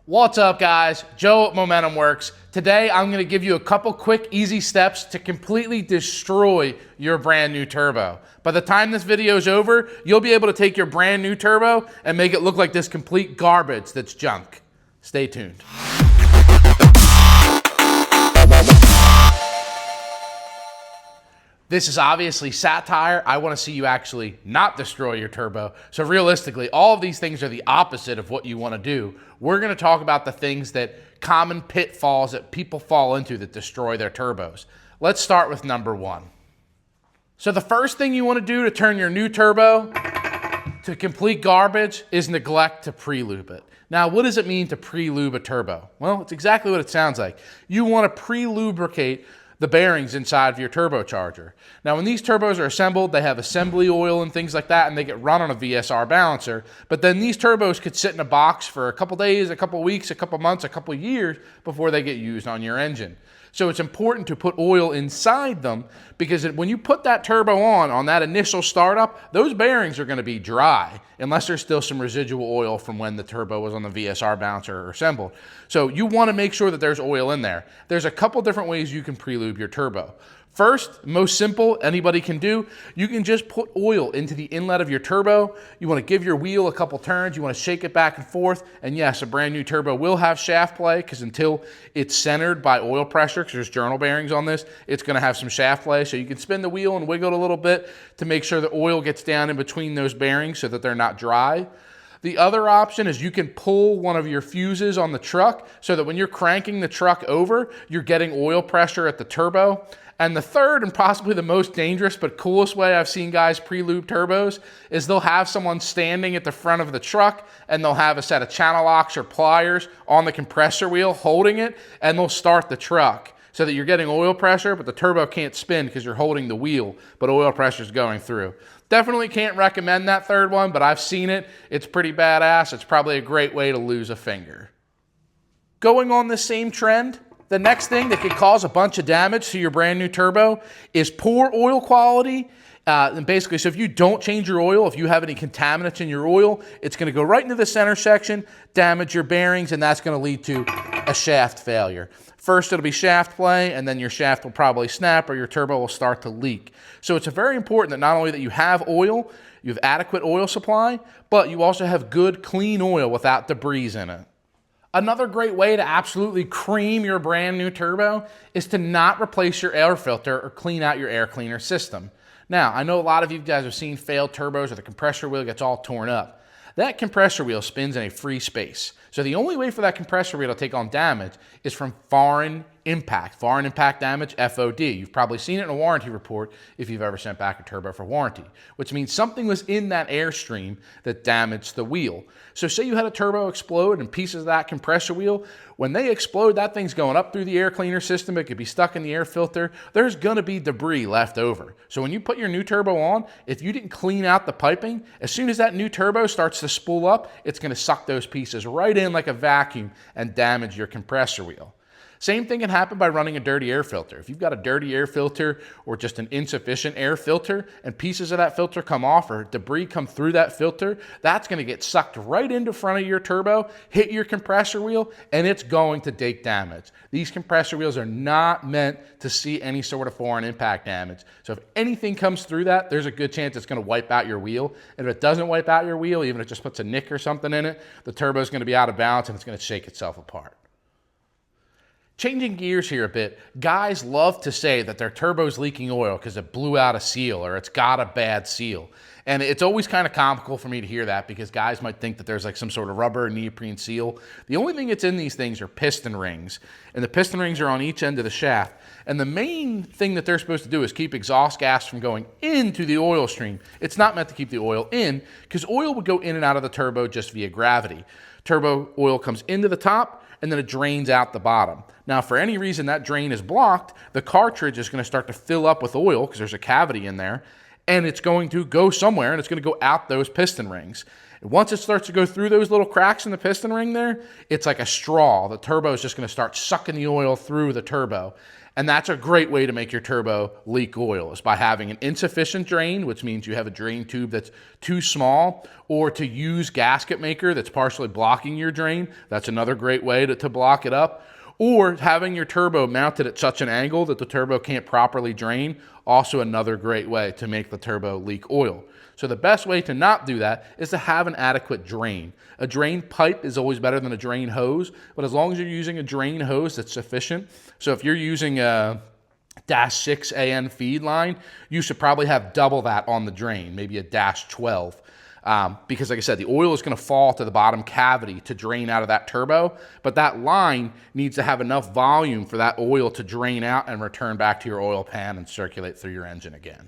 What's up, guys? Joe at Momentum Works. Today I'm going to give you a couple quick easy steps to completely destroy your brand new turbo. By the time this video is over, you'll be able to take your brand new turbo and make it look like this complete garbage that's junk. Stay tuned. This is obviously satire. I want to see you actually not destroy your turbo. So realistically, all of these things are the opposite of what you want to do. We're going to talk about the things that common pitfalls that people fall into that destroy their turbos. Let's start with number one. So the first thing you want to do to turn your new turbo to complete garbage is neglect to pre-lube it. Now, what does it mean to pre-lube a turbo? Well, it's exactly what it sounds like. You want to pre-lubricate the bearings inside of your turbocharger. Now, when these turbos are assembled, they have assembly oil and things like that, and they get run on a VSR balancer. But then these turbos could sit in a box for a couple days, a couple weeks, a couple months, a couple years before they get used on your engine. So it's important to put oil inside them because when you put that turbo on that initial startup, those bearings are going to be dry unless there's still some residual oil from when the turbo was on the VSR balancer or assembled. So you want to make sure that there's oil in there. There's a couple different ways you can pre-lube your turbo. First, most simple, anybody can do, you can just put oil into the inlet of your turbo. You want to give your wheel a couple turns, you want to shake it back and forth, and yes, a brand new turbo will have shaft play because until it's centered by oil pressure, because there's journal bearings on this, it's going to have some shaft play. So you can spin the wheel and wiggle it a little bit to make sure the oil gets down in between those bearings so that they're not dry. The other option is you can pull one of your fuses on the truck so that when you're cranking the truck over, you're getting oil pressure at the turbo. And the third and possibly the most dangerous but coolest way I've seen guys pre-lube turbos is they'll have someone standing at the front of the truck and they'll have a set of channel locks or pliers on the compressor wheel holding it, and they'll start the truck so that you're getting oil pressure, but the turbo can't spin because you're holding the wheel, but oil pressure is going through. Definitely can't recommend that third one, but I've seen it. It's pretty badass. It's probably a great way to lose a finger. Going on the same trend, the next thing that could cause a bunch of damage to your brand new turbo is poor oil quality. And basically, so if you don't change your oil, if you have any contaminants in your oil, it's going to go right into the center section, damage your bearings, and that's going to lead to a shaft failure. First, it'll be shaft play, and then your shaft will probably snap or your turbo will start to leak. So it's very important that not only that you have oil, you have adequate oil supply, but you also have good, clean oil without debris in it. Another great way to absolutely cream your brand new turbo is to not replace your air filter or clean out your air cleaner system. Now, I know a lot of you guys have seen failed turbos where the compressor wheel gets all torn up. That compressor wheel spins in a free space. So the only way for that compressor wheel to take on damage is from foreign impact damage, FOD. You've probably seen it in a warranty report if you've ever sent back a turbo for warranty, which means something was in that airstream that damaged the wheel. So say you had a turbo explode and pieces of that compressor wheel, when they explode, that thing's going up through the air cleaner system. It could be stuck in the air filter. There's going to be debris left over. So when you put your new turbo on, if you didn't clean out the piping, as soon as that new turbo starts to spool up, it's going to suck those pieces right in like a vacuum and damage your compressor wheel. Same thing can happen by running a dirty air filter. If you've got a dirty air filter or just an insufficient air filter and pieces of that filter come off or debris come through that filter, that's going to get sucked right into front of your turbo, hit your compressor wheel, and it's going to take damage. These compressor wheels are not meant to see any sort of foreign impact damage. So if anything comes through that, there's a good chance it's going to wipe out your wheel. And if it doesn't wipe out your wheel, even if it just puts a nick or something in it, the turbo is going to be out of balance and it's going to shake itself apart. Changing gears here a bit, guys love to say that their turbo's leaking oil because it blew out a seal or it's got a bad seal. And it's always kind of comical for me to hear that because guys might think that there's like some sort of rubber or neoprene seal. The only thing that's in these things are piston rings. And the piston rings are on each end of the shaft. And the main thing that they're supposed to do is keep exhaust gas from going into the oil stream. It's not meant to keep the oil in because oil would go in and out of the turbo just via gravity. Turbo oil comes into the top and then it drains out the bottom. Now, for any reason that drain is blocked, the cartridge is going to start to fill up with oil because there's a cavity in there, and it's going to go somewhere, and it's going to go out those piston rings. And once it starts to go through those little cracks in the piston ring there, it's like a straw. The turbo is just going to start sucking the oil through the turbo. And that's a great way to make your turbo leak oil, is by having an insufficient drain, which means you have a drain tube that's too small, or to use gasket maker that's partially blocking your drain. That's another great way to block it up. Or having your turbo mounted at such an angle that the turbo can't properly drain, also another great way to make the turbo leak oil. So the best way to not do that is to have an adequate drain. A drain pipe is always better than a drain hose, but as long as you're using a drain hose that's sufficient. So if you're using a -6 AN feed line, you should probably have double that on the drain, maybe a -12. Because like I said, the oil is going to fall to the bottom cavity to drain out of that turbo, but that line needs to have enough volume for that oil to drain out and return back to your oil pan and circulate through your engine again.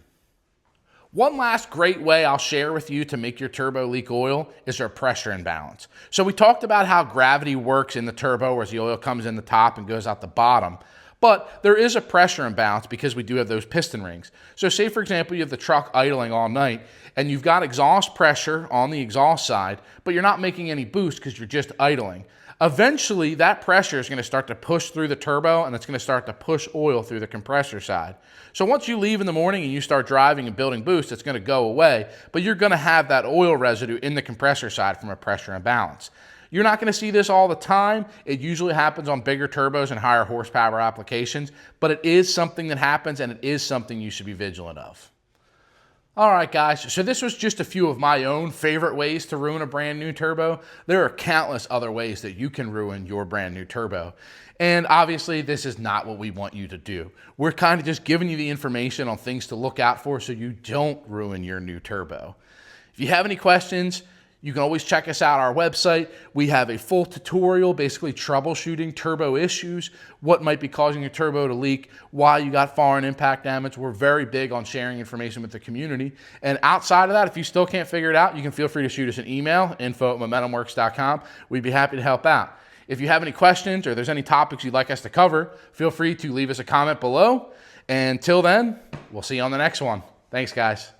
One last great way I'll share with you to make your turbo leak oil is our pressure imbalance. So we talked about how gravity works in the turbo as the oil comes in the top and goes out the bottom. But there is a pressure imbalance because we do have those piston rings. So say, for example, you have the truck idling all night and you've got exhaust pressure on the exhaust side, but you're not making any boost because you're just idling. Eventually, that pressure is going to start to push through the turbo and it's going to start to push oil through the compressor side. So once you leave in the morning and you start driving and building boost, it's going to go away, but you're going to have that oil residue in the compressor side from a pressure imbalance. You're not going to see this all the time. It usually happens on bigger turbos and higher horsepower applications, but it is something that happens and it is something you should be vigilant of. All right, guys, so this was just a few of my own favorite ways to ruin a brand new turbo. There are countless other ways that you can ruin your brand new turbo. And obviously, this is not what we want you to do. We're kind of just giving you the information on things to look out for so you don't ruin your new turbo. If you have any questions, you can always check us out on our website. We have a full tutorial basically troubleshooting turbo issues, what might be causing your turbo to leak, why you got foreign impact damage. We're very big on sharing information with the community. And outside of that, if you still can't figure it out, you can feel free to shoot us an email, info@momentumworks.com. We'd be happy to help out. If you have any questions or there's any topics you'd like us to cover, feel free to leave us a comment below. And until then, we'll see you on the next one. Thanks, guys.